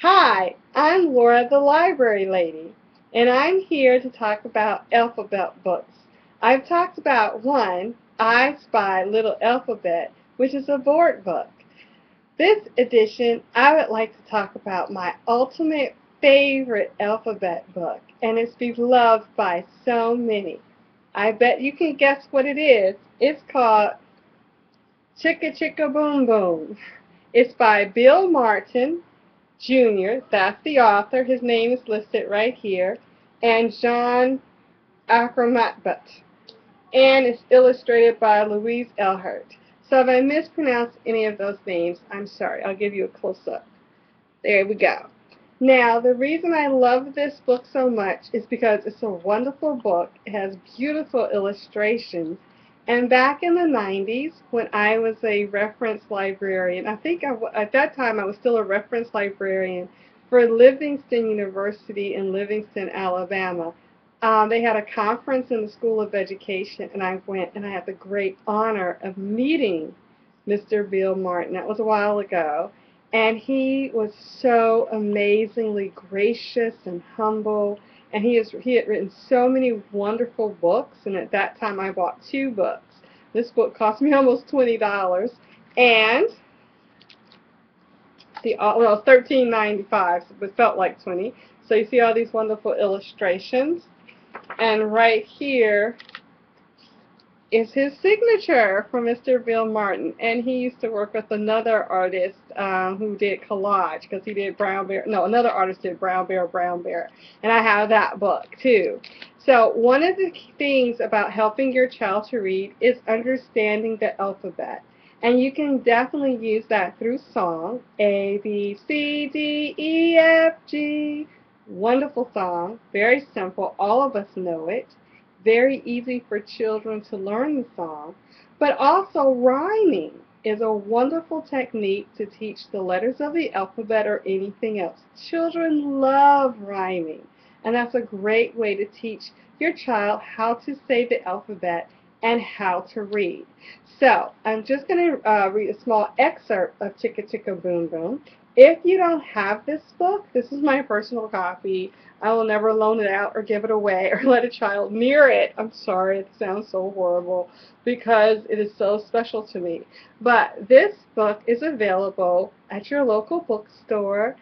Hi, I'm Laura the Library Lady, and I'm here to talk about alphabet books. I've talked about one, I Spy Little Alphabet, which is a board book. This edition, I would like to talk about my ultimate favorite alphabet book, and it's beloved by so many. I bet you can guess what it is. It's called Chicka Chicka Boom Boom. It's by Bill Martin, Jr., that's the author, his name is listed right here, and John Ackermatbut. And it's illustrated by Louise Elhart. So if I mispronounce any of those names, I'm sorry. I'll give you a close-up. There we go. Now, the reason I love this book so much is because it's a wonderful book. It has beautiful illustrations. And back in the 90s, when I was a reference librarian, at that time I was still a reference librarian for Livingston University in Livingston, Alabama. They had a conference in the School of Education, and I went, and I had the great honor of meeting Mr. Bill Martin. That was a while ago. And he was so amazingly gracious and humble. And he had written so many wonderful books. And at that time, I bought two books. This book cost me almost $20. And well, it was $13.95, but it felt like 20. So you see all these wonderful illustrations. And right here is his signature from Mr. Bill Martin. And he used to work with another artist who did collage, because he did Brown Bear. No, another artist did Brown Bear, Brown Bear. And I have that book too. So one of the things about helping your child to read is understanding the alphabet. And you can definitely use that through song. A, B, C, D, E, F, G. Wonderful song. Very simple. All of us know it. Very easy for children to learn the song. But also rhyming is a wonderful technique to teach the letters of the alphabet or anything else. Children love rhyming, and that's a great way to teach your child how to say the alphabet and how to read. So I'm just going to read a small excerpt of Chicka Chicka Boom Boom. If you don't have this book, this is my personal copy. I will never loan it out or give it away or let a child near it. I'm sorry, it sounds so horrible, because it is so special to me. But this book is available at your local bookstore,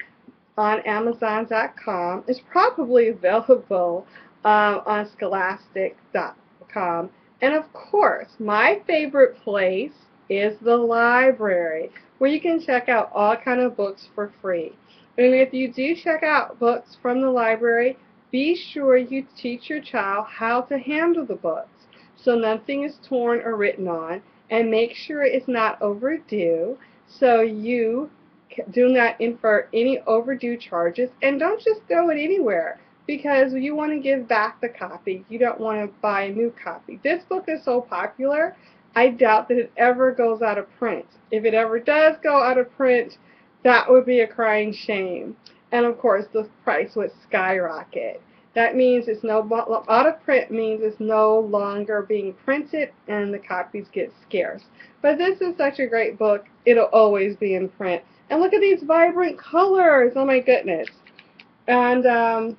on Amazon.com. It's probably available on Scholastic.com. And of course, my favorite place is the library, where you can check out all kind of books for free. And if you do check out books from the library, be sure you teach your child how to handle the books so nothing is torn or written on, and make sure it's not overdue, so you do not incur any overdue charges, and don't just throw it anywhere, because you want to give back the copy. You don't want to buy a new copy. This book is so popular, I doubt that it ever goes out of print. If it ever does go out of print, that would be a crying shame. And of course, the price would skyrocket. That means it's out of print means it's no longer being printed, and the copies get scarce. But this is such a great book, it'll always be in print. And look at these vibrant colors. Oh my goodness. And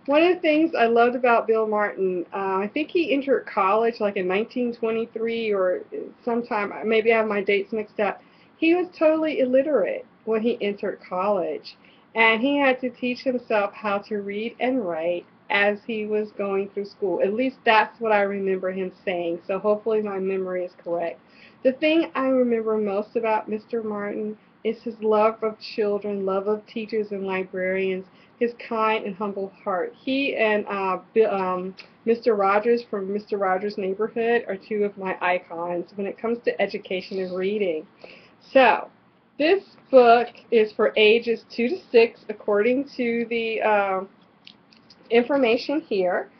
one of the things I loved about Bill Martin, I think he entered college like in 1923 or sometime, maybe I have my dates mixed up. He was totally illiterate when he entered college. And he had to teach himself how to read and write as he was going through school. At least that's what I remember him saying. So hopefully my memory is correct. The thing I remember most about Mr. Martin is his love of children, love of teachers and librarians, his kind and humble heart. He and Mr. Rogers from Mr. Rogers' Neighborhood are two of my icons when it comes to education and reading. So, this book is for ages 2 to 6, according to the information here.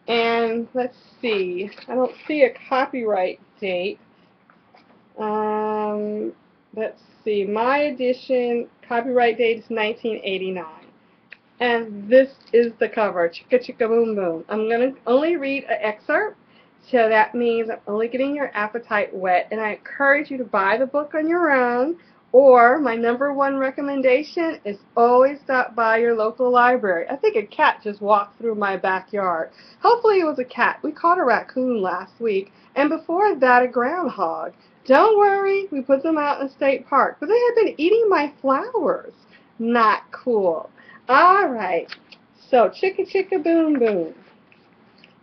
And let's see, I don't see a copyright date. Let's see, my edition copyright date is 1989. And this is the cover, Chicka Chicka Boom Boom. I'm going to only read an excerpt, so that means I'm only getting your appetite whet. And I encourage you to buy the book on your own, Or my #1 recommendation is always stop by your local library. I think a cat just walked through my backyard. Hopefully it was a cat. We caught a raccoon last week, and before that a groundhog. Don't worry, we put them out in State Park, but they had been eating my flowers. Not cool. All right, so Chicka Chicka Boom Boom.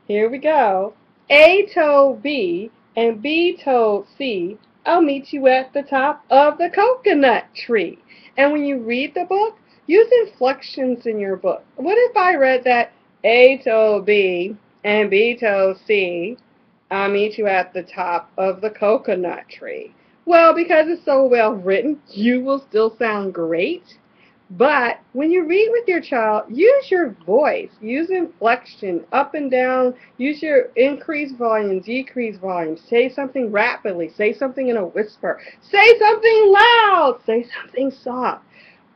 Here we go. A told B and B told C, I'll meet you at the top of the coconut tree. And when you read the book, use inflections in your book. What if I read that A told B and B told C, I'll meet you at the top of the coconut tree? Well, because it's so well written, you will still sound great. But when you read with your child, use your voice, use inflection, up and down, use your increase volume, decrease volume, say something rapidly, say something in a whisper, say something loud, say something soft.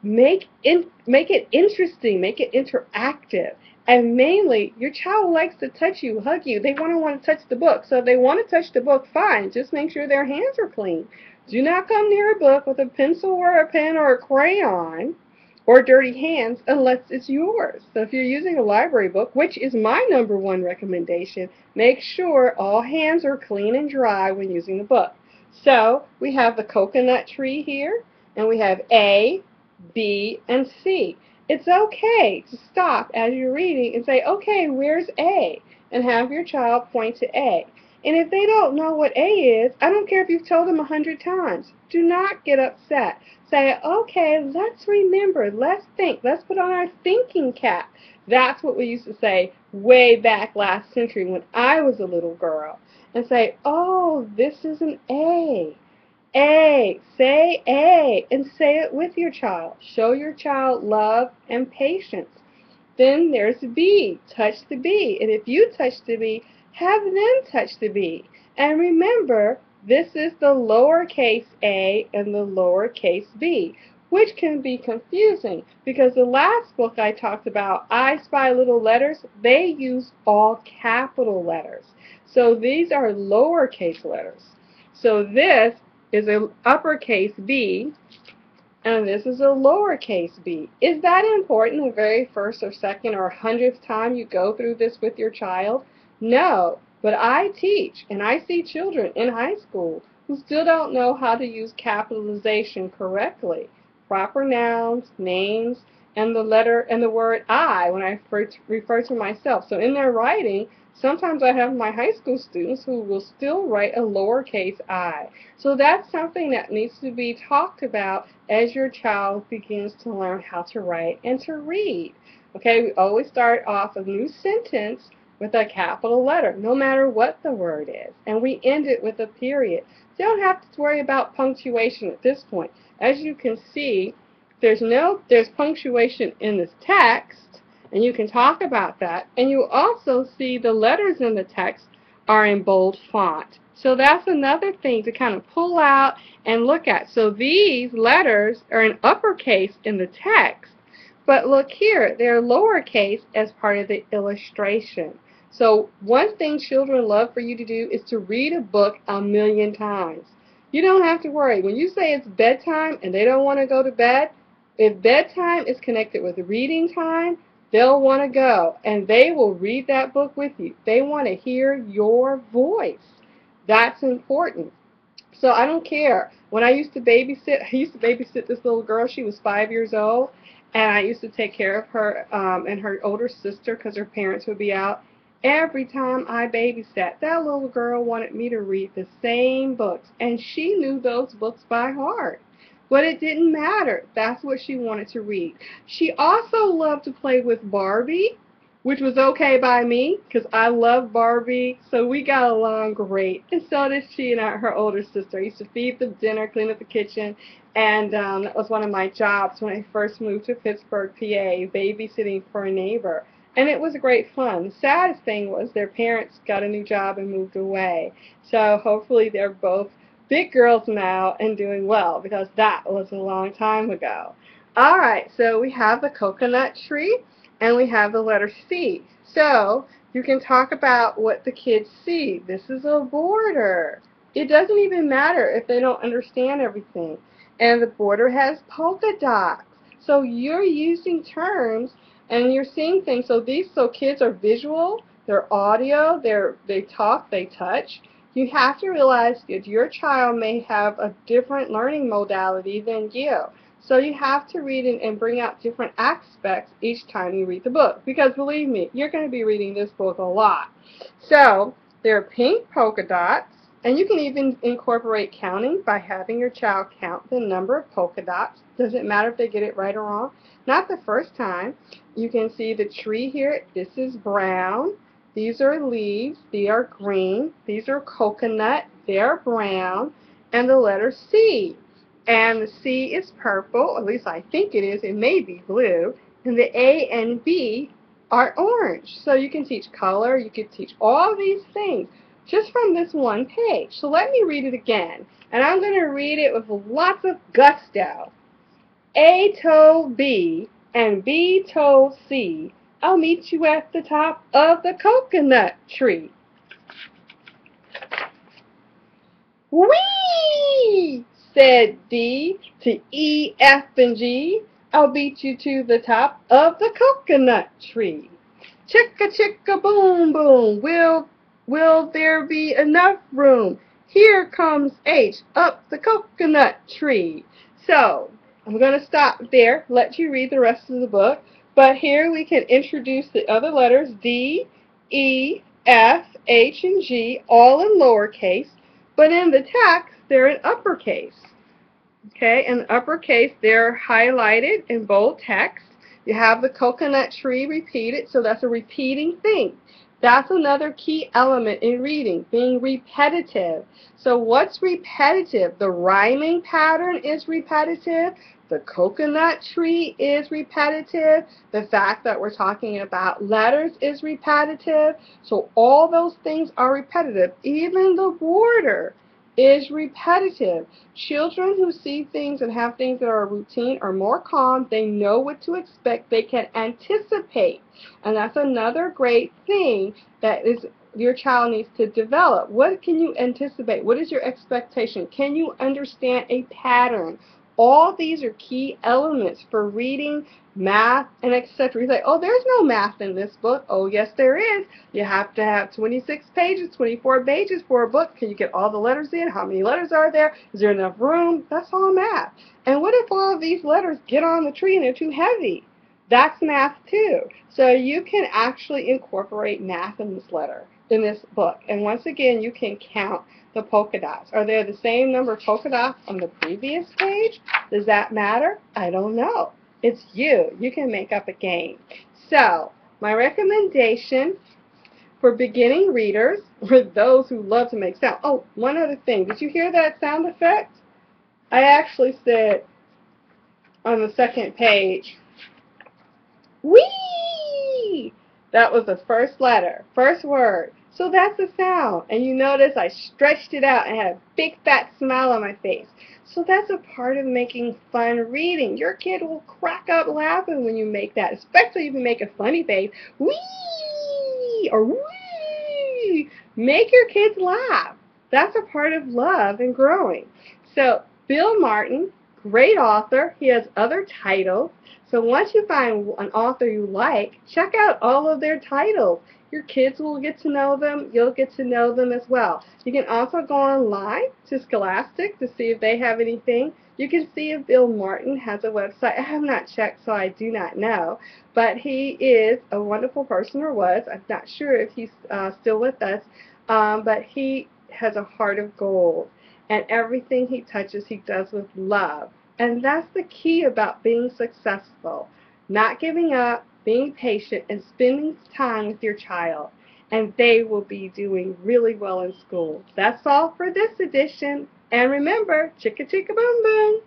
Make it interesting, make it interactive. And mainly, your child likes to touch you, hug you. They want to touch the book. So if they want to touch the book, fine. Just make sure their hands are clean. Do not come near a book with a pencil or a pen or a crayon or dirty hands unless it's yours. So if you're using a library book, which is my #1 recommendation, make sure all hands are clean and dry when using the book. So we have the coconut tree here, and we have A, B, and C. It's okay to stop as you're reading and say, okay, where's A? And have your child point to A. And if they don't know what A is, I don't care if you've told them 100 times. Do not get upset. Say, okay, let's remember, let's think, let's put on our thinking cap. That's what we used to say way back last century when I was a little girl. And say, oh, this is an A. A, say A, and say it with your child. Show your child love and patience. Then there's B, touch the B. And if you touch the B, have them touch the B. And remember, this is the lowercase a and the lowercase b, which can be confusing because the last book I talked about, I Spy Little Letters, they use all capital letters. So these are lowercase letters. So this is an uppercase B, and this is a lowercase b. Is that important the very first or second or 100th time you go through this with your child? No, but I teach, and I see children in high school who still don't know how to use capitalization correctly. Proper nouns, names, and the letter and the word I when I refer to myself. So in their writing, sometimes I have my high school students who will still write a lowercase I. So that's something that needs to be talked about as your child begins to learn how to write and to read. Okay, we always start off a new sentence with a capital letter, no matter what the word is. And we end it with a period. So you don't have to worry about punctuation at this point. As you can see, there's punctuation in this text, and you can talk about that. And you also see the letters in the text are in bold font. So that's another thing to kind of pull out and look at. So these letters are in uppercase in the text, but look here, they're lowercase as part of the illustration. So one thing children love for you to do is to read a book 1,000,000 times. You don't have to worry. When you say it's bedtime and they don't want to go to bed, if bedtime is connected with reading time, they'll want to go, and they will read that book with you. They want to hear your voice. That's important. So I don't care. When I used to babysit this little girl. She was 5 years old, and I used to take care of her and her older sister because her parents would be out. Every time I babysat, that little girl wanted me to read the same books, and she knew those books by heart. But it didn't matter. That's what she wanted to read. She also loved to play with Barbie, which was okay by me because I love Barbie, so we got along great. And so did she and her older sister. I used to feed them dinner, clean up the kitchen, and that was one of my jobs when I first moved to Pittsburgh, PA, babysitting for a neighbor. And it was great fun. The saddest thing was their parents got a new job and moved away. So hopefully they're both big girls now and doing well because that was a long time ago. All right, so we have the coconut tree and we have the letter C. So you can talk about what the kids see. This is a border. It doesn't even matter if they don't understand everything. and the border has polka dots. So you're using terms and you're seeing things. So kids are visual, they're audio, they talk, they touch. You have to realize that your child may have a different learning modality than you. So you have to read and bring out different aspects each time you read the book. Because believe me, you're going to be reading this book a lot. So there are pink polka dots, and you can even incorporate counting by having your child count the number of polka dots. Doesn't matter if they get it right or wrong. Not the first time. You can see the tree here. This is brown. These are leaves. They are green. These are coconut. They are brown. And the letter C. And the C is purple. At least I think it is. It may be blue. And the A and B are orange. So you can teach color. You can teach all these things just from this one page. So let me read it again. And I'm going to read it with lots of gusto. A told B and B told C, I'll meet you at the top of the coconut tree. Whee! Said D to E, F, and G. I'll beat you to the top of the coconut tree. Chicka chicka boom boom. Will there be enough room? Here comes H up the coconut tree. So, I'm going to stop there, let you read the rest of the book. But here we can introduce the other letters D, E, F, H, and G, all in lowercase. But in the text, they're in uppercase. Okay, in uppercase, they're highlighted in bold text. You have the coconut tree repeated, so that's a repeating thing. That's another key element in reading, being repetitive. So what's repetitive? The rhyming pattern is repetitive. The coconut tree is repetitive. The fact that we're talking about letters is repetitive. So all those things are repetitive. Even the border is repetitive. Children who see things and have things that are routine are more calm. They know what to expect. They can anticipate. And that's another great thing that is your child needs to develop. What can you anticipate? What is your expectation? Can you understand a pattern? All these are key elements for reading, math, and etc. You say, oh, there's no math in this book. Oh, yes, there is. You have to have 26 pages, 24 pages for a book. Can you get all the letters in? How many letters are there? Is there enough room? That's all math. And what if all of these letters get on the tree and they're too heavy? That's math too. So you can actually incorporate math in this book. And once again, you can count the polka dots. Are there the same number of polka dots on the previous page? Does that matter? I don't know. It's you. You can make up a game. So, my recommendation for beginning readers, for those who love to make sound. Oh, one other thing. Did you hear that sound effect? I actually said on the second page, whee! That was the first letter, first word. So that's the sound. And you notice I stretched it out and had a big fat smile on my face. So that's a part of making fun reading. Your kid will crack up laughing when you make that, especially if you make a funny face. Whee! Or whee! Make your kids laugh. That's a part of love and growing. So Bill Martin, great author. He has other titles. So once you find an author you like, check out all of their titles. Your kids will get to know them. You'll get to know them as well. You can also go online to Scholastic to see if they have anything. You can see if Bill Martin has a website. I have not checked, so I do not know. But he is a wonderful person, or was. I'm not sure if he's still with us. But he has a heart of gold. And everything he touches, he does with love. And that's the key about being successful. Not giving up, being patient, and spending time with your child. And they will be doing really well in school. That's all for this edition. And remember, Chicka Chicka Boom Boom.